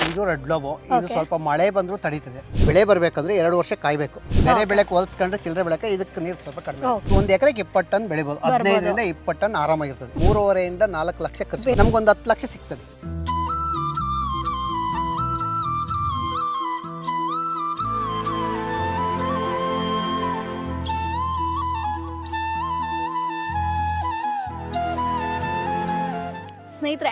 ಇದು red globe. ಇದು ಸ್ವಲ್ಪ ಮಳೆ ಬಂದರೂ ತಡೀತದೆ. ಬೆಳೆ ಬರಬೇಕಂದ್ರೆ 2 ವರ್ಷ ಕಾಯಬೇಕು. ಬೇರೆ ಬೆಳೆಗೆ ಹೋಲಿಸ್ಕೊಂಡ್ರೆ ಚಿಲ್ಲರೆ ಬೆಳೆಗೆ ಇದಕ್ಕೆ ನೀರು ಸ್ವಲ್ಪ ಕಡಿಮೆ. 1 ಎಕರೆಗೆ 20 ಟನ್ ಬೆಳಿಬೋದು. 15ರಿಂದ 20 ಟನ್ ಆರಾಮಾಗಿರ್ತದೆ. 3.5ರಿಂದ 4 ಲಕ್ಷ ಖರ್ಚು, ನಮ್ಗೊಂದು 10 ಲಕ್ಷ ಸಿಗ್ತದೆ. ಸ್ನೇಹಿತರೆ,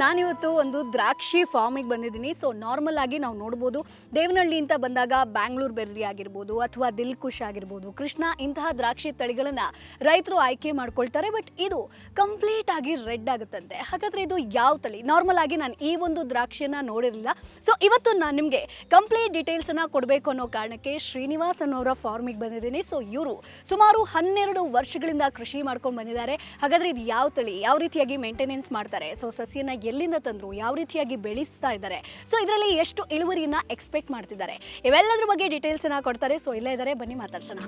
ನಾನಿವತ್ತು ಒಂದು ದ್ರಾಕ್ಷಿ ಫಾರ್ಮಿಗೆ ಬಂದಿದ್ದೀನಿ. ಸೊ ನಾರ್ಮಲ್ ಆಗಿ ನಾವು ನೋಡ್ಬೋದು, ದೇವನಹಳ್ಳಿ ಅಂತ ಬಂದಾಗ ಬ್ಯಾಂಗ್ಳೂರ್ ಬೆರ್ರಿ ಆಗಿರ್ಬೋದು ಅಥವಾ ದಿಲ್ಕುಶ್ ಆಗಿರ್ಬೋದು, ಕೃಷ್ಣ, ಇಂತಹ ದ್ರಾಕ್ಷಿ ತಳಿಗಳನ್ನು ರೈತರು ಆಯ್ಕೆ ಮಾಡ್ಕೊಳ್ತಾರೆ. ಬಟ್ ಇದು ಕಂಪ್ಲೀಟ್ ಆಗಿ ರೆಡ್ ಆಗುತ್ತಂತೆ. ಹಾಗಾದರೆ ಇದು ಯಾವ ತಳಿ? ನಾರ್ಮಲ್ ಆಗಿ ನಾನು ಈ ಒಂದು ದ್ರಾಕ್ಷಿಯನ್ನು ನೋಡಿರಲಿಲ್ಲ. ಸೊ ಇವತ್ತು ನಾನು ನಿಮಗೆ ಕಂಪ್ಲೀಟ್ ಡೀಟೇಲ್ಸನ್ನು ಕೊಡಬೇಕು ಅನ್ನೋ ಕಾರಣಕ್ಕೆ ಶ್ರೀನಿವಾಸ್ ಅನ್ನೋರ ಫಾರ್ಮಿಗೆ ಬಂದಿದ್ದೀನಿ. ಸೊ ಇವರು ಸುಮಾರು 12 ವರ್ಷಗಳಿಂದ ಕೃಷಿ ಮಾಡ್ಕೊಂಡು ಬಂದಿದ್ದಾರೆ. ಹಾಗಾದರೆ ಇದು ಯಾವ ತಳಿ, ಯಾವ ರೀತಿಯಾಗಿ ಮೇಂಟೆನೆನ್ಸ್ ಮಾಡ್ತಾರೆ, ಸೊ ಸಸಿಯನ್ನು ಎಲ್ಲಿಂದ ತಂದ್ರು, ಯಾವ ರೀತಿಯಾಗಿ ಬೆಳೆಸ್ತಾ ಇದ್ದಾರೆ, ಸೊ ಇದರಲ್ಲಿ ಎಷ್ಟು ಇಳುವರಿಯನ್ನ ಎಕ್ಸ್ಪೆಕ್ಟ್ ಮಾಡ್ತಿದ್ದಾರೆ, ಇವೆಲ್ಲದ್ರ ಬಗ್ಗೆ ಡೀಟೇಲ್ಸ್ ಅನ್ನ ಕೊಡ್ತಾರೆ. ಸೊ ಇಲ್ಲೇ ಇದ್ದಾರೆ, ಬನ್ನಿ ಮಾತಾಡ್ಸೋಣ.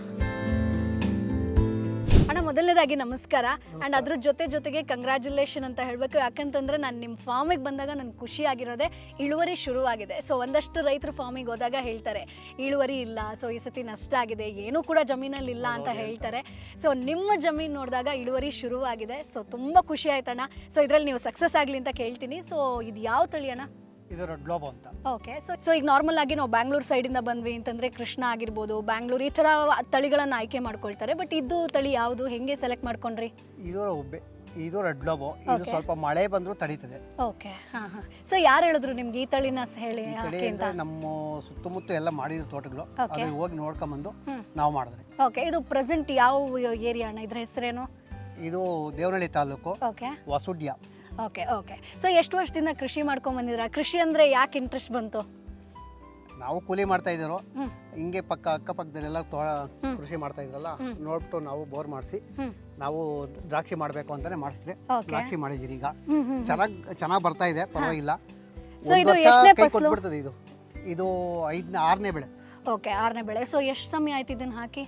ಅಣ್ಣ, ಮೊದಲನೇದಾಗಿ ನಮಸ್ಕಾರ. ಆ್ಯಂಡ್ ಅದ್ರ ಜೊತೆಗೆ ಕಂಗ್ರ್ಯಾಚುಲೇಷನ್ ಅಂತ ಹೇಳಬೇಕು. ಯಾಕಂತಂದರೆ ನಾನು ನಿಮ್ಮ ಫಾರ್ಮಿಗೆ ಬಂದಾಗ ನನಗೆ ಖುಷಿ ಆಗಿರೋದೆ ಇಳುವರಿ ಶುರುವಾಗಿದೆ. ಸೊ ಒಂದಷ್ಟು ರೈತರು ಫಾರ್ಮಿಗೆ ಹೋದಾಗ ಹೇಳ್ತಾರೆ ಇಳುವರಿ ಇಲ್ಲ, ಸೊ ಈ ಸತಿ ನಷ್ಟ ಆಗಿದೆ, ಏನೂ ಕೂಡ ಜಮೀನಲ್ಲಿ ಇಲ್ಲ ಅಂತ ಹೇಳ್ತಾರೆ. ಸೊ ನಿಮ್ಮ ಜಮೀನು ನೋಡಿದಾಗ ಇಳುವರಿ ಶುರುವಾಗಿದೆ. ಸೊ ತುಂಬ ಖುಷಿ ಆಯ್ತಣ್ಣ. ಸೊ ಇದರಲ್ಲಿ ನೀವು ಸಕ್ಸಸ್ ಆಗಲಿ ಅಂತ ಕೇಳ್ತೀನಿ. ಸೊ ಇದು ಯಾವ ತಳಿ ಅಣ್ಣ? ಇದು ರೆಡ್ ಗ್ಲೋಬ್ ಅಂತ. ಓಕೆ. ಸೊ ಈಗ ನಾರ್ಮಲ್ ಆಗಿ ನಾವು ಬ್ಯಾಂಗ್ಳೂರ್ ಸೈಡಿಂದ ಬಂದ್ವಿ ಅಂತಂದರೆ ಕೃಷ್ಣ ಆಗಿರ್ಬೋದು, ಬ್ಯಾಂಗ್ಳೂರ್, ಈ ಥರ ತಳಿಗಳನ್ನು ಆಯ್ಕೆ ಮಾಡ್ಕೊಳ್ತಾರೆ. ಬಟ್ ಇದು ತಳಿ ಯಾವುದು, ಹೆಂಗೆ ಸೆಲೆಕ್ಟ್ ಮಾಡ್ಕೊಂಡ್ರಿ? ಇದು ರೆಡ್ ಗ್ಲೋಬ್. ಇದು ಸ್ವಲ್ಪ ಮಳೆ ಬಂದರೂ ತಡೀತದೆ. ಓಕೆ. ಹಾಂ ಹಾಂ. ಸೊ ಯಾರು ಹೇಳಿದ್ರು ನಿಮ್ಗೆ ಈ ತಳಿನ ಹೇಳಿ? ನಮ್ಮ ಸುತ್ತಮುತ್ತ ಎಲ್ಲ ಮಾಡಿದ್ರು ತೋಟಗಳು, ಅದ್ರಲ್ಲಿ ಹೋಗಿ ನೋಡ್ಕೊಂಬಂದು ನಾವು ಮಾಡಿದ್ರಿ. ಓಕೆ. ಇದು ಪ್ರೆಸೆಂಟ್ ಯಾವ ಏರಿಯಾ ಅಣ್ಣ? ಇದ್ರ ಹೆಸರೇನು? ಇದು ದೇವನಹಳ್ಳಿ ತಾಲೂಕು, ಓಕೆ, ವಸುಡ್ಯ. Okay okay. ಸೊ ಎಷ್ಟು ವರ್ಷದಿಂದ ಕೃಷಿ ಮಾಡ್ಕೊಂಡ್ ಬಂದಿದ್ರ? ಕೃಷಿ ಅಂದ್ರೆ ಯಾಕೆ ಇಂಟ್ರೆಸ್ಟ್ ಬಂತು? ನಾವು ಕೂಲಿ ಮಾಡ್ತಾ ಇದ್ರು, ಹಿಂಗೆ ಅಕ್ಕಪಕ್ಕದಲ್ಲೆಲ್ಲ ಕೃಷಿ ಮಾಡ್ತಾ ಇದ್ರಲ್ಲ, ನೋಡ್ಬಿಟ್ಟು ನಾವು ಬೋರ್ ಮಾಡಿಸಿ ನಾವು ದ್ರಾಕ್ಷಿ ಮಾಡಬೇಕು ಅಂತಾನೆ ಮಾಡಿಸಿದ್ವಿ. ದ್ರಾಕ್ಷಿ ಮಾಡಿದಿರಿ. ಈಗ ಚೆನ್ನಾಗಿ ಬರ್ತಾ ಇದೆ, ಪರವಾಗಿಲ್ಲ. ಕೈ ಕೊಟ್ಬಿಡ್ತದೆ. ಇದು 6ನೇ ಬೆಳೆ. ಓಕೆ, 6ನೇ ಬೆಳೆ. ಸೊ ಎಷ್ಟು ಸಮಯ ಆಯ್ತು ಇದನ್ನ ಹಾಕಿ?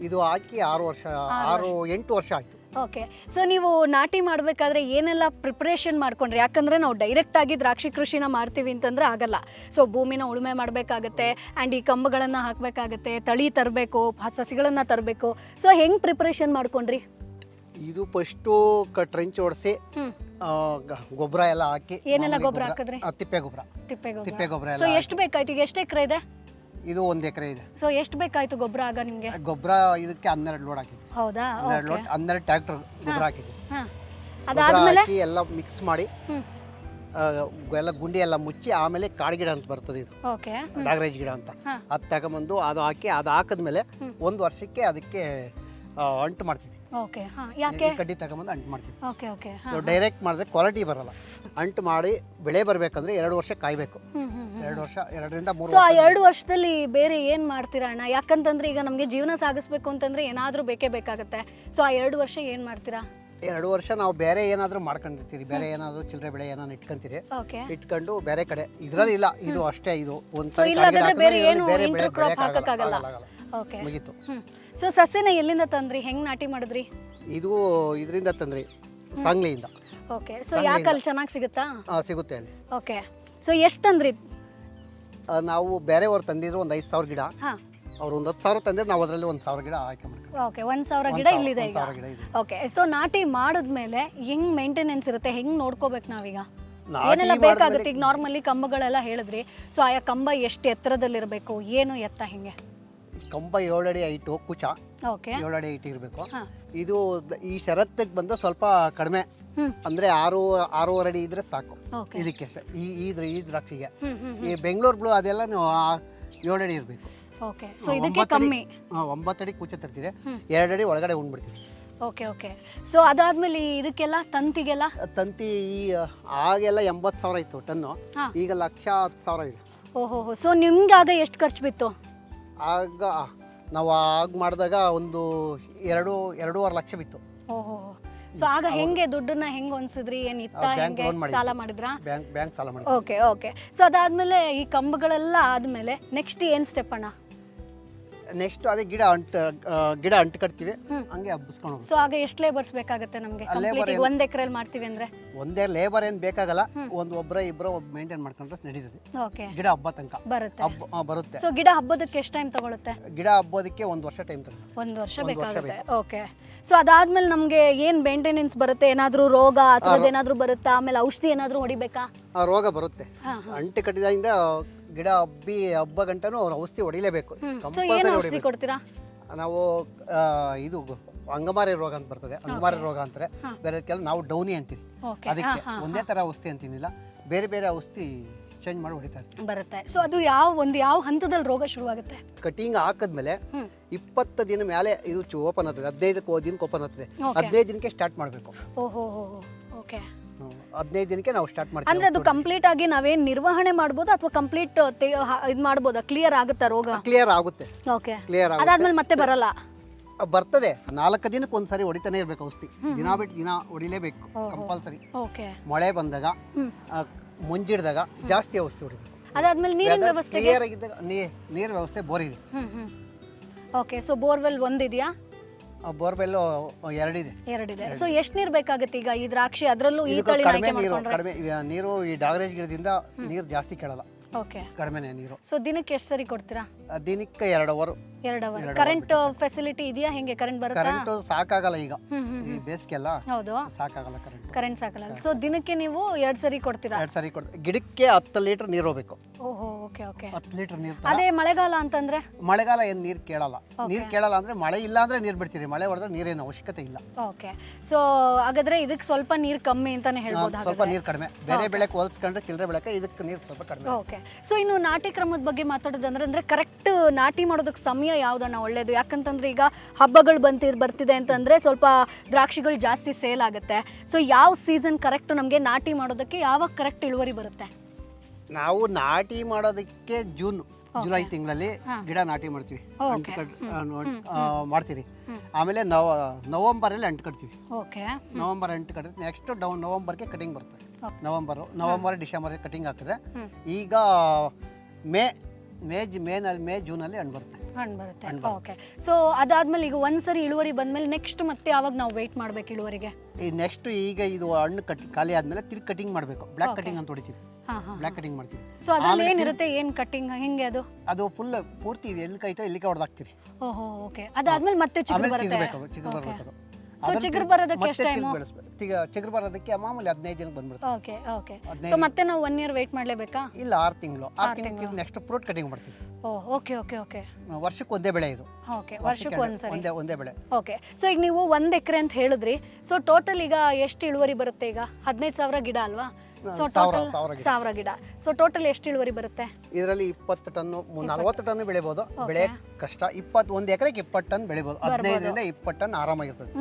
ಇದು ಹಾಕಿ 8 ವರ್ಷ ಆಯ್ತು. ಓಕೆ. ಸೊ ನೀವು ನಾಟಿ ಮಾಡಬೇಕಾದ್ರೆ ಏನೆಲ್ಲ ಪ್ರಿಪ್ರೇಷನ್ ಮಾಡ್ಕೊಂಡ್ರಿ? ಯಾಕಂದರೆ ನಾವು ಡೈರೆಕ್ಟ್ ಆಗಿ ದ್ರಾಕ್ಷಿ ಕೃಷಿನ ಮಾಡ್ತೀವಿ ಅಂತಂದರೆ ಆಗಲ್ಲ. ಸೊ ಭೂಮಿನ ಉಳುಮೆ ಮಾಡಬೇಕಾಗತ್ತೆ, ಆ್ಯಂಡ್ ಈ ಕಂಬಗಳನ್ನು ಹಾಕಬೇಕಾಗತ್ತೆ, ತಳಿ ತರಬೇಕು, ಸಸಿಗಳನ್ನು ತರಬೇಕು. ಸೊ ಹೆಂಗೆ ಪ್ರಿಪ್ರೇಷನ್ ಮಾಡ್ಕೊಂಡ್ರಿ? ಇದು ಫಸ್ಟು ಟ್ರೆಂಚ್ ಹೊಡಿಸಿ ಗೊಬ್ಬರ ಎಲ್ಲ ಹಾಕಿ. ಏನೆಲ್ಲ ಗೊಬ್ಬರ ಹಾಕಿದ್ರಿ? ತಿಪ್ಪೆ ಗೊಬ್ಬರ. ಸೊ ಎಷ್ಟು ಬೇಕಾಯ್ತು? ಈಗ ಎಷ್ಟು ಎಕರೆ ಇದೆ? ಇದು 1 ಎಕರೆ ಇದೆ. ಸೊ ಎಷ್ಟು ಬೇಕಾಯ್ತು ಗೊಬ್ಬರ ಆಗ ನಿಮಗೆ? ಗೊಬ್ಬರ ಇದಕ್ಕೆ 12 ಲೋಡ್ ಹಾಕಿದ್ವಿ. ಹೌದಾ? 12 ಟ್ರ್ಯಾಕ್ಟರ್ ಗೊಬ್ಬರ ಹಾಕಿದ್ವಿ. ಅದಾದ್ಮೇಲೆ ಹಾಕಿ ಎಲ್ಲ ಮಿಕ್ಸ್ ಮಾಡಿ ಎಲ್ಲ ಗುಂಡಿ ಎಲ್ಲ ಮುಚ್ಚಿ, ಆಮೇಲೆ ಕಾಡು ಗಿಡ ಅಂತ ಬರ್ತದೆ, ಇದು ಡಾಗರೇಜ್ ಗಿಡ ಅಂತ, ಅದು ತಗೊಂಬಂದು ಅದು ಹಾಕಿ, ಅದು ಹಾಕಿದ್ಮೇಲೆ 1 ವರ್ಷಕ್ಕೆ ಅದಕ್ಕೆ ಅಂಟು ಮಾಡ್ತೀವಿ. ಕಡ್ಡಿ ತಗೊಂಬಂದು ಅಂಟು ಮಾಡ್ತೀವಿ. ಡೈರೆಕ್ಟ್ ಮಾಡಿದ್ರೆ ಕ್ವಾಲಿಟಿ ಬರಲ್ಲ. ಅಂಟು ಮಾಡಿ ಬೆಳೆ ಬರಬೇಕಂದ್ರೆ 2 ವರ್ಷ ಕಾಯಬೇಕು. 2 ವರ್ಷ, 2ರಿಂದ 3 ವರ್ಷ. ಸೊ ಆ 2 ವರ್ಷದಲ್ಲಿ ಬೇರೆ ಏನ್ ಮಾಡ್ತೀರಾ ಅಣ್ಣ? ಯಾಕಂತಂದ್ರೆ ಈಗ ನಮ್ಗೆ ಜೀವನ ಸಾಗಿಸ್ಬೇಕು ಅಂತಂದ್ರೆ ಏನಾದ್ರೂ ಬೇಕೇ ಬೇಕಾಗುತ್ತೆ. ಸೊ ಆ 2 ವರ್ಷ ಏನ್ ಮಾಡ್ತೀರಾ? 2 ವರ್ಷ ನಾವು ಬೇರೆ ಏನಾದ್ರೂ ಮಾಡ್ಕೊಂಡಿರ್ತೀರಿ. ಬೇರೆ ಏನಾದ್ರೂ ಚಿಲ್ಲರೆ ಬೆಳೆ ಏನಾದ್ರು ಇಟ್ಕೊಂತೀರಿ. ಇಟ್ಕೊಂಡು ಬೇರೆ ಕಡೆ ಇದ್ರಲ್ಲಿ ಇಲ್ಲ, ಇದು ಅಷ್ಟೇ. ಇದು ಒಂದ್ಸಲ ಬೇರೆ ಬೆಳೆ ಬೆಳೆಯಕ್ಕಾಗಲ್ಲ, ಮುಗೀತು. ಸೊ ಸಸ್ಯನ ಎಲ್ಲಿಂದ ತಂದ್ರಿ? ಹೆಂಗ್ ನಾಟಿ ಮಾಡಿದ್ರಿ? ಇದು ಇದರಿಂದ ತಂದ್ರಿ, ಸಾಂಗ್ಲಿಯಿಂದ. ಓಕೆ. ಸೊ ಯಾಕೆ ಅಲ್ಲಿ ಚೆನ್ನಾಗಿ ಸಿಗುತ್ತಾ? ಸಿಗುತ್ತೆ ಅಲ್ಲಿ. ಓಕೆ. ಸೊ ಎಷ್ಟು ತಂದ್ರಿ? ನಾವು ಬೇರೆಯವ್ರು ತಂದಿದ್ರು ಒಂದು 5,000 ಗಿಡ. ಅವ್ರು ಒಂದು 10,000 ತಂದ್ರೆ ನಾವು ಅದರಲ್ಲಿ 1,000 ಗಿಡ ಆಯ್ಕೆ ಮಾಡ್ತೀವಿ. ಓಕೆ, 1,000 ಗಿಡ ಇಲ್ಲಿದೆ ಈಗ. ಓಕೆ. ಸೊ ನಾಟಿ ಮಾಡಿದ್ಮೇಲೆ ಹೆಂಗ್ ಮೇಂಟೆನೆನ್ಸ್ ಇರುತ್ತೆ, ಹೆಂಗ್ ನೋಡ್ಕೋಬೇಕು ನಾವೀಗ? ಏನೆಲ್ಲ ಬೇಕಾಗುತ್ತೆ? ಈಗ ನಾರ್ಮಲಿ ಕಂಬಗಳೆಲ್ಲ ಹೇಳಿದ್ರಿ. ಸೊ ಆಯಾ ಕಂಬ ಎಷ್ಟು ಎತ್ತರದಲ್ಲಿರಬೇಕು, ಏನು ಎತ್ತ ಹೆಂಗೆ? ಕಂಬ 7 ಅಡಿ ಹೈಟು, ಕುಚ 7 ಅಡಿ ಹೈಟ್ ಇರಬೇಕು. ಇದು ಈ ಶರತ್ತಿಗೆ ಬಂದು ಸ್ವಲ್ಪ ಕಡಿಮೆ, ಅಂದ್ರೆ 6.5 ಅಡಿ ಇದ್ರೆ ಸಾಕು ಇದಕ್ಕೆ. ಈ ದ್ರಾಕ್ಷಿಗೆ. ಈ ಬೆಂಗಳೂರು ಬ್ಲೂ ಅದೆಲ್ಲ 7 ಅಡಿ ಇರಬೇಕು. 9 ಅಡಿ ಕುಚ ತರ್ತೀರಿ, 2 ಅಡಿ ಒಳಗಡೆ ಉಣ್ಬಿಡ್ತೀವಿ. Okay okay. ಸೊ ಅದಾದ್ಮೇಲೆ ಇದಕ್ಕೆಲ್ಲ ತಂತಿ ಆಗೆಲ್ಲ 80,000 ಇತ್ತು ಟನ್ನು, ಈಗ 1,10,000 ಇದೆ. ಓಹೋ. ಸೊ ನಿಮ್ಗೆ ಆಗ ಎಷ್ಟು ಖರ್ಚು ಬಿತ್ತು? ಆಗ ನಾವು ಮಾಡಿದಾಗ ಒಂದು 2.5 ಲಕ್ಷ ಬಿತ್ತು. ಓಹೋ. ಸೊ ಆಗ ಹೆಂಗೆ ದುಡ್ಡನ್ನ ಹೆಂಗೆ ಹೊಂದಿಸಿದ್ರಿ? ಏನ್ ಇತ್ತ, ಹೆಂಗೆ ಸಾಲ ಮಾಡಿದ್ರಾ? ಬ್ಯಾಂಕ್ ಸಾಲ ಮಾಡಿದ್ವಿ. Okay okay. ಸೊ ಅದಾದ್ಮೇಲೆ ಈ ಕಂಬಗಳೆಲ್ಲ ಆದ್ಮೇಲೆ ನೆಕ್ಸ್ಟ್ ಏನ್ ಸ್ಟೆಪ್ ಅಣ್ಣ? ನೆಕ್ಸ್ಟ್ ಅದೇ ಗಿಡ ಅಂಟು ಕಟ್ತೀವಿ, ಹಂಗೆ ಹಬ್ಬಿಸ್ಕೊಂಡು ಹೋಗ್ತೀವಿ. ಸೊ ಆಗ ಎಷ್ಟು ಲೇಬರ್ಸ್ ಬೇಕಾಗುತ್ತೆ ನಮಗೆ? ಒಂದ್ ಎಕರೆಯಲ್ಲಿ ಮಾಡ್ತೀವಿ ಅಂದ್ರೆ ಒಂದೇ ಲೇಬರ್ ಏನ್ ಬೇಕಾಗಲ್ಲ, ಒಬ್ರು ಮೇಂಟೈನ್ ಮಾಡ್ಕೊಂಡ್ರೆ ನಡೀತದೆ. ಗಿಡ ಹಬ್ಬ ತನಕ ಬರುತ್ತೆ. ಸೊ ಗಿಡ ಹಬ್ಬದಕ್ಕೆ ಎಷ್ಟು ಟೈಮ್ ತಗೊಳುತ್ತೆ? ಗಿಡ ಹಬ್ಬೋದಕ್ಕೆ 1 ವರ್ಷ ಟೈಮ್ ತಗೊಳುತ್ತೆ. 1 ವರ್ಷ ಬೇಕಾಗುತ್ತೆ. ಓಕೆ. ಸೊ ಅದಾದ್ಮೇಲೆ ನಮ್ಗೆ ಏನ್ ಮೇಂಟೆನೆನ್ಸ್ ಬರುತ್ತೆ? ಏನಾದ್ರೂ ರೋಗ ಅಥವಾ ಏನಾದ್ರೂ ಬರುತ್ತಾ? ಆಮೇಲೆ ಔಷಧಿ ಏನಾದ್ರೂ ಹೊಡಿಬೇಕಾ? ರೋಗ ಬರುತ್ತೆ. ಅಂಟು ಕಟ್ಟಿದಿಂದ ಗಿಡ ಹಬ್ಬ ಗಂಟನೂ ಔಷಧಿ ಹೊಡಿಲೇಬೇಕು. ಔಷಧಿ ಕೊಡ್ತೀರಾ? ನಾವು ಇದು ಅಂಗಮಾರಿ ರೋಗ ಅಂತ ಬರ್ತದೆ, ಅಂಗಮಾರಿ ರೋಗ ಅಂತಾರೆ. ಬೇರೆ ನಾವು ಡೌನಿ ಅಂತೀವಿ. ಅದಕ್ಕೆ ಒಂದೇ ತರ ಔಷಧಿ ಅಂತೀನಿಲ್ಲ, ಬೇರೆ ಬೇರೆ ಔಷಧಿ ಚೇಂಜ್ ಮಾಡಿ ಹೊಡಿತಾ ಇರ್ತೀವಿ. ಬರುತ್ತೆ. ಸೊ ಅದು ಯಾವ ಹಂತದಲ್ಲಿ ರೋಗ ಶುರುವಾಗುತ್ತೆ? ಕಟಿಂಗ್ ಹಾಕಿದ್ಮೇಲೆ 20 ದಿನ ಮೇಲೆ ಇದು ಓಪನ್ ಆಗ್ತದೆ. 15 ದಿನಕ್ಕೆ ಓಪನ್ ಆಗ್ತದೆ. 15 ದಿನಕ್ಕೆ ಸ್ಟಾರ್ಟ್ ಮಾಡಬೇಕು. ಓಹೋ, ಓಕೆ. 15 ದಿನಕ್ಕೆ ನಾವು ಸ್ಟಾರ್ಟ್ ಮಾಡ್ತೀವಿ. ಅಂದ್ರೆ ಅದು ಕಂಪ್ಲೀಟ್ ಆಗಿ ನಾವೇನ್ ನಿರ್ವಹಣೆ ಮಾಡಬಹುದು ಅಥವಾ ಕಂಪ್ಲೀಟ್ ಇದು ಮಾಡಬಹುದಾ? ಕ್ಲಿಯರ್ ಆಗುತ್ತಾ ರೋಗ? ಕ್ಲಿಯರ್ ಆಗುತ್ತೆ. ಓಕೆ. ಕ್ಲಿಯರ್ ಆಗುತ್ತೆ. ಅದಾದ್ಮೇಲೆ ಮತ್ತೆ ಬರಲ್ಲ? ಬರ್ತದೆ. 4 ದಿನಕ್ಕೆ ಒಂದ್ಸರಿ ಹೊಡಿತಾನೆ ಇರ್ಬೇಕು ಔಷಧಿ. ದಿನ ಬಿಟ್ಟು ದಿನ ಹೊಡಿಲೇಬೇಕು ಕಂಪಲ್ಸರಿ. ಓಕೆ. ಮಳೆ ಬಂದಾಗ, ಮುಂಜಿಡ್ದಾಗ ಜಾಸ್ತಿ ಔಷಧಿ ಹೊಡಿಬೇಕು. ಅದಾದ್ಮೇಲೆ ನೀರಿನ ವ್ಯವಸ್ಥೆ? ಕ್ಲಿಯರ್ ಆಗಿದ್ದಾಗ ನೀರಿನ ವ್ಯವಸ್ಥೆ ಬೋರ್ ಇದೆ. ಓಕೆ. ಸೊ ಬೋರ್ವೆಲ್ ಒಂದಿದೆಯಾ? ಬೋರ್ವೆಲ್ 2 ಇದೆ. 2 ಇದೆ. ಸೊ ಎಷ್ಟು ನೀರು ಬೇಕಾಗುತ್ತೆ ಈಗ ಈ ದ್ರಾಕ್ಷಿ? ಅದರಲ್ಲೂ ಈ ತಳಿ ಕಡಿಮೆ ನೀರು ಈ ಡಾಗರೇಜ್ ಗಿಡದಿಂದ ನೀರು ಜಾಸ್ತಿ ಕೇಳಲ್ಲ. ಓಕೆ. ಕಡಿಮೆನೇ ನೀರು. ಸೊ ದಿನಕ್ಕೆ ಎಷ್ಟು ಸರಿ ಕೊಡ್ತೀರಾ? ದಿನಕ್ಕೆ 2 ಅವರ್. 2 ಅವರ್. ಕರೆಂಟ್ ಫೆಸಿಲಿಟಿ ಇದೆಯಾ? ಹೆಂಗೆ ಕರೆಂಟ್ ಬರುತ್ತಾ? ಕರೆಂಟ್ ಸಾಕಾಗಲ್ಲ ಈಗ ಈ ಬೇಸಿಗೆಲ್ಲ. ಹೌದು, ಸಾಕಾಗಲ್ಲ ಕರೆಂಟ್ ಸಾಕಲ್ಲ. ಸೊ ದಿನಕ್ಕೆ ನೀವು 2 ಸರಿ ಕೊಡ್ತೀರಾ? 2 ಸರಿ ಕೊಡ್ತೀವಿ. ಗಿಡಕ್ಕೆ 10 ಲೀಟರ್ ನೀರು ಹೋಗ್ಬೇಕು. ಓಹೋ, ಓಕೆ ಓಕೆ. 10 ಲೀಟರ್ ನೀರು. ಅದೇ ಮಳೆಗಾಲ ಅಂತಂದ್ರೆ? ಮಳೆಗಾಲ ಏನು ನೀರು ಕೇಳಲ್ಲ. ನೀರು ಕೇಳಲ್ಲ ಅಂದ್ರೆ ಮಳೆ ಇಲ್ಲ ಅಂದ್ರೆ ನೀರು ಬಿಡ್ತೀರಿ, ಮಳೆ ಹೊಡೆದ್ರೆ ನೀರೇನು ಅವಶ್ಯಕತೆ ಇಲ್ಲ. ಓಕೆ. ಸೊ ಹಾಗಾದ್ರೆ ಇದಕ್ಕೆ ಸ್ವಲ್ಪ ನೀರು ಕಮ್ಮಿ ಅಂತಾನೆ ಹೇಳ್ಬೋದು. ಸ್ವಲ್ಪ ನೀರು ಕಡಿಮೆ. ಬೇರೆ ಬೆಳೆಗೆ ಹೋಲಿಸ್ಕೊಂಡ್ರೆ ಚಿಲ್ಲರೆ ಬೆಳೆಗೆ ಇದಕ್ಕೆ ನೀರು ಸ್ವಲ್ಪ ಕಡಿಮೆ. ಓಕೆ. ಸೊ ಇನ್ನು ನಾಟಿ ಕ್ರಮದ ಬಗ್ಗೆ ಮಾತಾಡೋದಂದ್ರೆ ಕರೆಕ್ಟ್ ನಾಟಿ ಮಾಡೋದಕ್ಕೆ ಸಮಯ ಯಾವ್ದನ್ನ ಒಳ್ಳೇದು? ಯಾಕಂತಂದ್ರೆ ಈಗ ಹಬ್ಬಗಳು ಬರ್ತಿದೆ ಅಂತಂದ್ರೆ ಸ್ವಲ್ಪ ದ್ರಾಕ್ಷಿಗಳು ಜಾಸ್ತಿ ಸೇಲ್ ಆಗುತ್ತೆ. ಸೊ ಯಾವ ಸೀಸನ್ ಕರೆಕ್ಟ್ ನಮಗೆ ನಾಟಿ ಮಾಡೋದಕ್ಕೆ? ಯಾವಾಗ ಕರೆಕ್ಟ್ ಇಳುವರಿ ಬರುತ್ತೆ? ನಾವು ನಾಟಿ ಮಾಡೋದಕ್ಕೆ ಜುಲೈ ತಿಂಗಳಲ್ಲಿ ಗಿಡ ನಾಟಿ ಮಾಡ್ತೀವಿ, ಮಾಡ್ತೀವಿ. ಆಮೇಲೆ ನವೆಂಬರ್ ಅಲ್ಲಿ ಅಂಟು ಕಟ್ತೀವಿ. ನವೆಂಬರ್ ಅಂಟು ಕಟ್ಟಿದ್ರೆ ನೆಕ್ಸ್ಟ್ ನವೆಂಬರ್ಗೆ ಕಟಿಂಗ್ ಬರ್ತದೆ. ನವೆಂಬರ್ ಡಿಸೆಂಬರ್ ಕಟಿಂಗ್ ಹಾಕಿದ್ರೆ ಈಗ ಮೇ ಜೂನ್ ಅಲ್ಲಿ ಹಣ್ಣು ಬರುತ್ತೆ. ಓಕೆ. ಸೊ ಅದಾದ್ಮೇಲೆ ಈಗ ಒಂದ್ಸರಿ ಇಳುವರಿ ಬಂದ್ಮೇಲೆ ನೆಕ್ಸ್ಟ್ ಮತ್ತೆ ಯಾವಾಗ ನಾವು ವೇಟ್ ಮಾಡ್ಬೇಕು ಇಳುವರಿಗೆ? ಈ ನೆಕ್ಸ್ಟ್ ಈಗ ಇದು ಹಣ್ಣು ಖಾಲಿ ಆದ್ಮೇಲೆ ತಿರ್ಗಿ ಕಟಿಂಗ್ ಮಾಡಬೇಕು. ಬ್ಲಾಕ್ ಕಟಿಂಗ್ ಅಂತ ಹೊಡಿತೀವಿ. ಬ್ಲಾಕ್ ಕಟಿಂಗ್ ಮಾಡ್ತೀವಿ. ಸೊ ಅದ್ರಲ್ಲಿ ಏನಿರುತ್ತೆ? ಏನ್ ಕಟಿಂಗ್ ಹೆಂಗೆ ಅದು? ಅದು ಫುಲ್ ಪೂರ್ತಿ ಎಲ್ಲಿ ಕೈತೋ ಎಲ್ಲಿಗೆ ಹೊಡೆದಾಕ್ತಿರಿ. ಓಹೋ, ಓಕೆ. ಅದಾದ್ಮೇಲೆ ಮತ್ತೆ ಚಿಗುರು ಬರುತ್ತೆ. ಚಿಗುರು ಬರಬೇಕು. ಸೊ ಚಿಗುರು ಬರೋದಕ್ಕೆ ಎಷ್ಟು ಟೈಮ್? ಚಿಗುರು ಬರೋದಕ್ಕೆ ಮಾಮೂಲಿ 15 ದಿನಕ್ಕೆ ಬಂದ್ಬಿಡುತ್ತೆ. Okay okay. ಸೊ ಮತ್ತೆ ನಾವು 1 ಇಯರ್ ವೇಟ್ ಮಾಡ್ಲೇಬೇಕಾ? ಇಲ್ಲ, 6 ತಿಂಗಳು. 6 ತಿಂಗಳು ನೆಕ್ಸ್ಟ್ ಫ್ರೂಟ್ ಕಟಿಂಗ್ ಮಾಡ್ತೀವಿ. Okay okay okay. ವರ್ಷಕ್ಕೆ ಒಂದೇ ಬೆಳೆ ಇದು. ಓಕೆ, ವರ್ಷಕ್ಕೆ ಒಂದ್ಸರಿ ಒಂದೇ ಬೆಳೆ. ಓಕೆ. ಸೊ ಈಗ ನೀವು 1 ಎಕರೆ ಅಂತ ಹೇಳಿದ್ರಿ. ಸೊ ಟೋಟಲ್ ಈಗ ಎಷ್ಟು ಇಳುವರಿ ಬರುತ್ತೆ? ಈಗ 15,000 ಗಿಡ ಅಲ್ವಾ? ಸೊ ಟೋಟಲ್ 1000 ಗಿಡ. ಸೊ ಟೋಟಲ್ ಎಷ್ಟು ಇಳುವರಿ ಬರುತ್ತೆ? ಇದರಲ್ಲಿ 20 ಟನ್ 40 ಟನ್ ಬೆಳಿಬಹುದು. ಬೆಳೆ ಕಷ್ಟ. 1 ಎಕರೆಗೆ 20 ಟನ್ ಬೆಳಿಬಹುದು. 15ರಿಂದ 20 ಟನ್ ಆರಾಮಾಗಿರ್ತದೆ.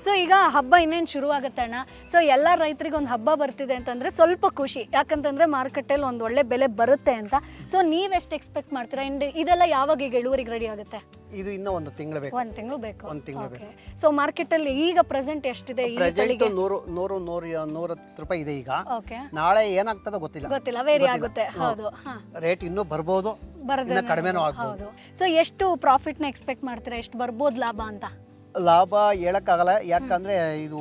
ಸೊ ಈಗ ಹಬ್ಬ ಇನ್ನೇನು ಶುರು ಆಗುತ್ತೆ ಅಣ್ಣ. ಸೊ ಎಲ್ಲ ರೈತರಿಗೆ ಒಂದು ಹಬ್ಬ ಬರ್ತಿದೆ ಅಂತಂದ್ರೆ ಸ್ವಲ್ಪ ಖುಷಿ, ಯಾಕಂತಂದ್ರೆ ಮಾರುಕಟ್ಟೆಯಲ್ಲಿ ಒಂದು ಒಳ್ಳೆ ಬೆಲೆ ಬರುತ್ತೆ ಅಂತ. ಸೊ ನೀವೆಷ್ಟು ಎಕ್ಸ್ಪೆಕ್ಟ್ ಮಾಡ್ತೀರಾ? ಇದೆಲ್ಲ ಯಾವಾಗ ಈಗ ಇಳುವರಿಗೆ ರೆಡಿ ಆಗುತ್ತೆ? ಇದು ಇನ್ನೂ 1 ತಿಂಗಳು ಬೇಕು. 1 ತಿಂಗಳು ಬೇಕು. ಸೊ ಮಾರ್ಕೆಟ್ ಅಲ್ಲಿ ಈಗ ಪ್ರೆಸೆಂಟ್ ಎಷ್ಟಿದೆ? ಪ್ರೆಸೆಂಟ್ 100 ರೂಪಾಯಿ ಇದೆ ಈಗ. ನಾಳೆ ಏನಾಗ್ತದೋ ಗೊತ್ತಿಲ್ಲ, ವೇರಿ ಆಗುತ್ತೆ. ಹೌದು, ರೇಟ್ ಇನ್ನೂ ಬರ್ಬೋದು, ಕಡಿಮೆನೂ ಆಗ್ಬೋದು. ಸೊ ಎಷ್ಟು ಪ್ರಾಫಿಟ್ ನ ಎಕ್ಸ್ಪೆಕ್ಟ್ ಮಾಡ್ತೀರಾ? ಎಷ್ಟು ಬರ್ಬೋದು ಲಾಭ ಅಂತ? ಲಾಭ ಹೇಳಕ್ಕಾಗಲ್ಲ, ಯಾಕಂದ್ರೆ ಇದು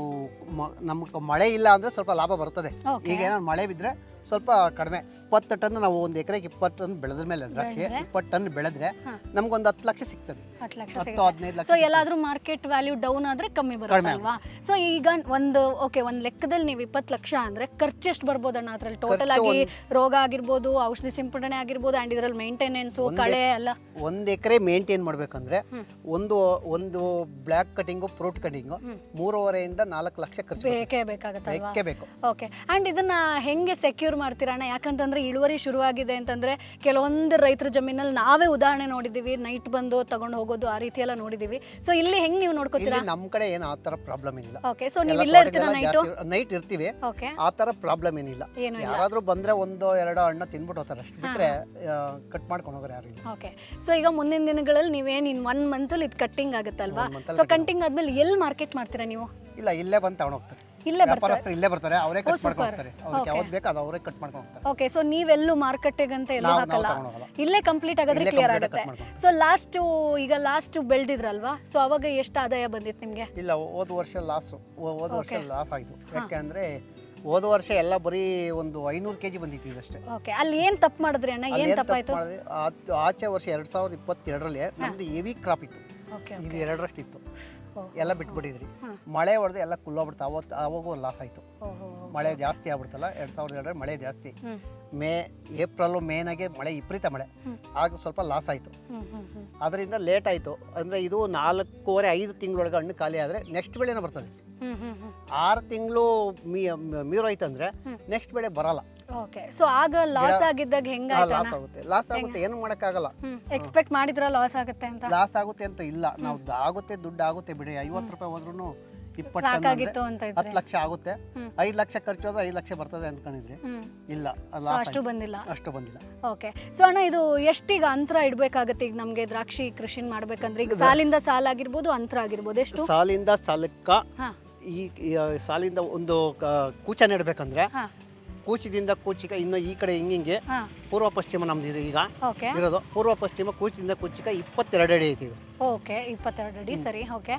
ನಮ್ಗೆ ಮಳೆ ಇಲ್ಲ ಅಂದ್ರೆ ಸ್ವಲ್ಪ ಲಾಭ ಬರ್ತದೆ. ಈಗ ಏನಾದ್ರು ಮಳೆ ಬಿದ್ರೆ ಸ್ವಲ್ಪ ಕಡಿಮೆ. 20 ಟನ್ ನಾವು 1 ಎಕರೆಗೆ 20 ಟನ್ ಬೆಳೆದ ಮೇಲೆ ದ್ರಾಕ್ಷಿ 20 ಟನ್ ಬೆಳೆದ್ರೆ ನಮ್ಗೊಂದು 10 ಲಕ್ಷ ಸಿಗ್ತದೆ. 10-15 ಲಕ್ಷ. ಸೊ ಎಲ್ಲಾದ್ರೂ ಮಾರ್ಕೆಟ್ ವ್ಯಾಲ್ಯೂ ಡೌನ್ ಆದ್ರೆ ಕಮ್ಮಿ ಬರುತ್ತೆ ಅಲ್ವಾ? ಸೊ ಈಗ ಒಂದು ಲೆಕ್ಕದಲ್ಲಿ ನೀವು 20 ಲಕ್ಷ ಅಂದ್ರೆ ಖರ್ಚು ಎಷ್ಟು ಬರ್ಬೋದಣ್ಣ ಅದ್ರಲ್ಲಿ? ಟೋಟಲ್ ಆಗಿ ರೋಗ ಆಗಿರ್ಬೋದು, ಔಷಧಿ ಸಿಂಪಡಣೆ ಆಗಿರ್ಬೋದು, ಅಂಡ್ ಇದರಲ್ಲಿ ಮೇಂಟೆನೆನ್ಸ್, ಕಳೆ ಎಲ್ಲ. 1 ಎಕರೆ ಮೇಂಟೈನ್ ಮಾಡ್ಬೇಕಂದ್ರೆ ಒಂದು ಬ್ಲಾಕ್ ಕಟಿಂಗು, ಫ್ರೂಟ್ ಕಟಿಂಗು 3.5 ರಿಂದ 4 ಲಕ್ಷ ಖರ್ಚು ಬೇಕಾಗುತ್ತೆ. ಓಕೆ. ಅಂಡ್ ಇದನ್ನ ಹೆಂಗೆ ಸೆಕ್ಯೂರ್ ಮಾಡ್ತೀರಾ ಅಣ್ಣ? ಯಾಕಂತಂದ್ರೆ ಇಳುವರಿ ಶುರುವಾಗಿದೆ ಅಂತಂದ್ರೆ ಕೆಲವೊಂದು ರೈತರ ಜಮೀನಲ್ಲಿ ನಾವೇ ಉದಾಹರಣೆ ನೋಡಿದೀವಿ, ನೈಟ್ ಬಂದು ತಗೊಂಡು ಹೋಗೋದು, ಆ ರೀತಿ ಎಲ್ಲ ನೋಡಿದೀವಿ. ಸೊ ಇಲ್ಲಿ ಹೆಂಗ್ ನೀವು ನೋಡ್ಕೋತೀರಾ? ನಮ್ಮ ಕಡೆ ಏನು ಆ ತರ ಪ್ರಾಬ್ಲಮ್ ಇಲ್ಲ. ಓಕೆ. ಸೊ ನೀವು ಇಲ್ಲೇ ಇರ್ತೀರಾ? ನೈಟ್ ಇರ್ತೀವಿ. ಆ ತರ ಪ್ರಾಬ್ಲಮ್ ಏನಿಲ್ಲ. ಯಾರಾದ್ರೂ ಬಂದ್ರೆ 1-2 ಹಣ್ಣು ತಿನ್ಬಿಟ್ಟು ಹೋಗ್ತಾರೆ, ಅಷ್ಟು ಬಿಟ್ರೆ ಕಟ್ ಮಾಡ್ಕೊಂಡು ಹೋಗೋರು ಯಾರು ಇಲ್ಲ. ಓಕೆ. ಸೊ ಈಗ ಮುಂದಿನ ದಿನಗಳಲ್ಲಿ ನೀವೇನ್ 1 ಮಂತ್ ಅಲ್ಲಿ ಇದು ಕಟ್ಟಿಂಗ್ ಆಗುತ್ತಲ್ವಾ? ಸೊ ಕಟ್ಟಿಂಗ್ ಆದ್ಮೇಲೆ ಎಲ್ಲಿ ಮಾರ್ಕೆಟ್ ಮಾಡ್ತೀರಾ ನೀವು? ಇಲ್ಲ, ಇಲ್ಲೇ ಬಂದು ತಗೊಂಡು ಹೋಗ್ತಾರೆ. ಇಲ್ಲೇ ಬರ್ತಾರೆ ವ್ಯಾಪಾರಸ್ಥರು ಇಲ್ಲೇ ಬರ್ತಾರೆ, ಅವರೇ ಕಟ್ ಮಾಡ್ಕೊಂಡು ಹೋಗ್ತಾರೆ. ಅವ್ರಿಗೆ ಯಾವ್ದು ಬೇಕು ಅದು ಅವರೇ ಕಟ್ ಮಾಡ್ಕೊಂಡು ಹೋಗ್ತಾರೆ. ಓಕೆ, ಸೊ ನೀವೆಲ್ಲೂ ಮಾರ್ಕೆಟಿಗಂತ ಎಲ್ಲೂ ಹಾಕಲ್ಲ, ತಗೊಂಡೋಗಲ್ಲ. ಇಲ್ಲೇ ಕಂಪ್ಲೀಟ್ ಆಗೋದ್ರೆ ಇಲ್ಲೇ ಕ್ಲಿಯರ್ complete ಆಗುತ್ತೆ. cut ಮಾಡ್ಕೊಂಡು. ಸೊ ಈಗ ಲಾಸ್ಟ್ ಬೆಳೆದಿದ್ರಲ್ವಾ, ಸೊ ಅವಾಗ ಎಷ್ಟು ಆದಾಯ ಬಂದಿತ್ತು ನಿಮಗೆ? ಇಲ್ಲ, ಹೋದ ವರ್ಷ ಲಾಸ್ ಆಯಿತು. ಯಾಕೆಂದ್ರೆ ಹೋದ ವರ್ಷ ಎಲ್ಲ ಬರೀ ಒಂದು 500 kg ಬಂದಿತ್ತು ಇದಷ್ಟೇ. ಓಕೆ, ಅಲ್ಲಿ ಏನು ತಪ್ಪು ಮಾಡಿದ್ರಿ ಅಣ್ಣ? ಏನು ತಪ್ಪಾಯ್ತು? ಆಚೆ ವರ್ಷ 2022ರಲ್ಲಿ ನಮ್ದು ಹೆವಿ ಕ್ರಾಪ್ ಇತ್ತು. ಓಕೆ, ಇದು 2ರಷ್ಟು ಇತ್ತು, ಎಲ್ಲ ಬಿಟ್ಬಿಟ್ಟಿದ್ರಿ. ಮಳೆ ಹೊಡೆದು ಎಲ್ಲ ಕುಲ್ಲೋಗ್ಬಿಡ್ತು. ಅವಾಗೂ ಲಾಸ್ ಆಯಿತು. ಮಳೆ ಜಾಸ್ತಿ ಆಗ್ಬಿಡ್ತಲ್ಲ 2002 ಮಳೆ ಜಾಸ್ತಿ. ಏಪ್ರಿಲ್ ಮೇನಾಗೆ ಮಳೆ ವಿಪರೀತ ಮಳೆ, ಆಗ ಸ್ವಲ್ಪ ಲಾಸ್ ಆಯಿತು. ಅದರಿಂದ ಲೇಟ್ ಆಯಿತು. ಅಂದರೆ ಇದು 4.5 ತಿಂಗಳೊಳಗೆ ಹಣ್ಣು ಖಾಲಿ ಆದರೆ ನೆಕ್ಸ್ಟ್ ಬೆಳೆನೇ ಬರ್ತದೆ. 6 ತಿಂಗಳು ಮೀರೋಯ್ತಂದ್ರೆ ನೆಕ್ಸ್ಟ್ ಬೆಳೆ ಬರಲ್ಲ. ಓಕೆ, ಸೊ ಆಗ ಲಾಸ್ ಆಗಿದ್ದಾಗ ಹೆಂಗಾಯ್ತು? ಲಾಸ್ ಆಗುತ್ತೆ, ಏನು ಮಾಡೋಕ್ಕಾಗಲ್ಲ. ಎಕ್ಸ್ಪೆಕ್ಟ್ ಮಾಡಿದ್ರ ಲಾಸ್ ಆಗುತ್ತೆ ಅಂತ? ಲಾಸ್ ಆಗುತ್ತೆ ಅಂತ ಇಲ್ಲ, ನಾವು ಆಗುತ್ತೆ, ದುಡ್ಡು ಆಗುತ್ತೆ ಬಿಡಿ. 50 ರೂಪಾಯಿ ಹೋದ್ರೂ 20 ಸಾಕಾಗಿತ್ತು ಅಂತ 10 ಲಕ್ಷ ಆಗುತ್ತೆ. 5 ಲಕ್ಷ ಖರ್ಚು ಹೋದ್ರೆ 5 ಲಕ್ಷ ಬರ್ತದೆ ಅನ್ಕೊಂಡಿದ್ರಿ. ಇಲ್ಲ, ಅಷ್ಟು ಬಂದಿಲ್ಲ. ಓಕೆ, ಸೊ ಅಣ್ಣ ಇದು ಎಷ್ಟೀಗ ಅಂತರ ಇಡ್ಬೇಕಾಗತ್ತೆ ಈಗ ನಮ್ಗೆ ದ್ರಾಕ್ಷಿ ಕೃಷಿ ಮಾಡ್ಬೇಕಂದ್ರೆ? ಈಗ ಸಾಲಿಂದ ಸಾಲ ಆಗಿರ್ಬೋದು, ಅಂತರ ಆಗಿರ್ಬೋದು, ಎಷ್ಟು? ಸಾಲಿಂದ ಸಾಲಕ್ಕ ಈ ಸಾಲಿಂದ ಒಂದು ಕೂಚ ನೆಡ್ಬೇಕಂದ್ರೆ ಕೂಚಿದಿಂದ ಕೂಚಿಕ ಇನ್ನು ಈ ಕಡೆ ಹಿಂಗೆ ಪೂರ್ವ ಪಶ್ಚಿಮ ನಮ್ದು ಇದು ಈಗ ಇರೋದು. ಪೂರ್ವ ಪಶ್ಚಿಮ ಕೂಚಿದಿಂದ ಕೂಚಿಕ 22 ಅಡಿ ಐತಿ ಇದು. ಓಕೆ, 22 ಅಡಿ, ಸರಿ. ಓಕೆ,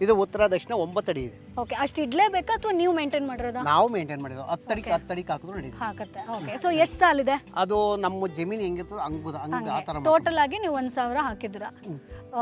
ಇದು ಉತ್ತರ ದಕ್ಷಿಣ 9 ಅಡಿ ಇದೆ. ಓಕೆ, ಅಷ್ಟು ಇಡ್ಲೇಬೇಕಾ ಅಥವಾ ನೀವು ಮೇಂಟೈನ್ ಮಾಡಿರೋದಾ? ನಾವು ಮೇಂಟೈನ್ ಮಾಡಿರೋ 10 ಅಡಿಗೆ ಹಾಕಿದ್ರು ನಡೀತದೆ. ಹಾಕತ್ತೆ. ಓಕೆ, ಸೊ ಎಷ್ಟು ಸಾಲಿದೆ? ಅದು ನಮ್ಮ ಜಮೀನು ಹೆಂಗಿರ್ತದೆ ಹಂಗೆ ಆ ಥರ ಟೋಟಲ್ ಆಗಿ ನೀವು 1,000 ಹಾಕಿದ್ದೀರಾ.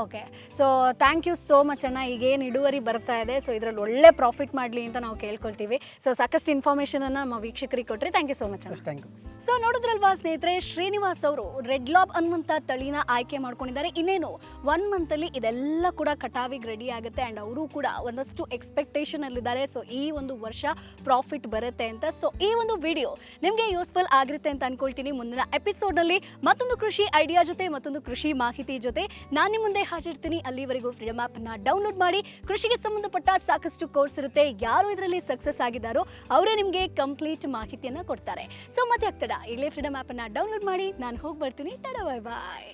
Okay, so thank you so much ಅಣ್ಣ. ಈಗೇನು ಇಳುವರಿ ಬರ್ತಾ ಇದೆ, ಸೊ ಇದರಲ್ಲಿ ಒಳ್ಳೆ ಪ್ರಾಫಿಟ್ ಮಾಡಲಿ ಅಂತ ನಾವು ಕೇಳ್ಕೊಳ್ತೀವಿ. ಸೊ ಸಾಕಷ್ಟು ಇನ್ಫಾರ್ಮೇಷನ್ ಅನ್ನ ನಮ್ಮ ವೀಕ್ಷಕರಿಗೆ ಕೊಟ್ಟರೆ thank you so much. Thank you. So ನೋಡಿದ್ರಲ್ವಾ ಸ್ನೇಹಿತರೆ, ಶ್ರೀನಿವಾಸ್ ಅವರು ರೆಡ್ ಲಾಬ್ ಅನ್ನುವಂಥ ತಳಿನ ಆಯ್ಕೆ ಮಾಡ್ಕೊಂಡಿದ್ದಾರೆ. ಇನ್ನೇನು 1 ಮಂತಲ್ಲಿ ಇದೆಲ್ಲ ಕೂಡ ಕಟಾವಿಗೆ ರೆಡಿ ಆಗುತ್ತೆ ಆ್ಯಂಡ್ ಅವರು ಕೂಡ ಒಂದಷ್ಟು ಎಕ್ಸ್ಪೆಕ್ಟೇಷನ್ ಅಲ್ಲಿದ್ದಾರೆ. ಸೊ ಈ ಒಂದು ವರ್ಷ ಪ್ರಾಫಿಟ್ ಬರುತ್ತೆ ಅಂತ. ಸೊ ಈ ಒಂದು ವಿಡಿಯೋ ನಿಮಗೆ ಯೂಸ್ಫುಲ್ ಆಗಿರುತ್ತೆ ಅಂತ ಅನ್ಕೊಳ್ತೀನಿ. ಮುಂದಿನ ಎಪಿಸೋಡ್ನಲ್ಲಿ ಮತ್ತೊಂದು ಕೃಷಿ ಐಡಿಯಾ ಜೊತೆ, ಮತ್ತೊಂದು ಕೃಷಿ ಮಾಹಿತಿ ಜೊತೆ ನಾನು ನಿಮ್ಮ ಮುಂದೆ ಹಾಜಿರ್ತೀನಿ. ಅಲ್ಲಿವರೆಗೂ ಫ್ರೀಡಮ್ ಆ್ಯಪನ್ನು ಡೌನ್ಲೋಡ್ ಮಾಡಿ. ಕೃಷಿಗೆ ಸಂಬಂಧಪಟ್ಟ ಸಾಕಷ್ಟು ಕೋರ್ಸ್ ಇರುತ್ತೆ. ಯಾರು ಇದರಲ್ಲಿ ಸಕ್ಸಸ್ ಆಗಿದ್ದಾರೋ ಅವರೇ ನಿಮಗೆ ಕಂಪ್ಲೀಟ್ ಮಾಹಿತಿಯನ್ನು ಕೊಡ್ತಾರೆ. ಸೊ ಮತ್ತೆ ಆಗ್ತದ ಈಗಲೇ ಫ್ರೀಡಮ್ ಆ್ಯಪನ್ನು ಡೌನ್ಲೋಡ್ ಮಾಡಿ. ನಾನು ಹೋಗಿ ಬರ್ತೀನಿ. ಟಾಟಾ, ಬಾಯ್ ಬಾಯ್.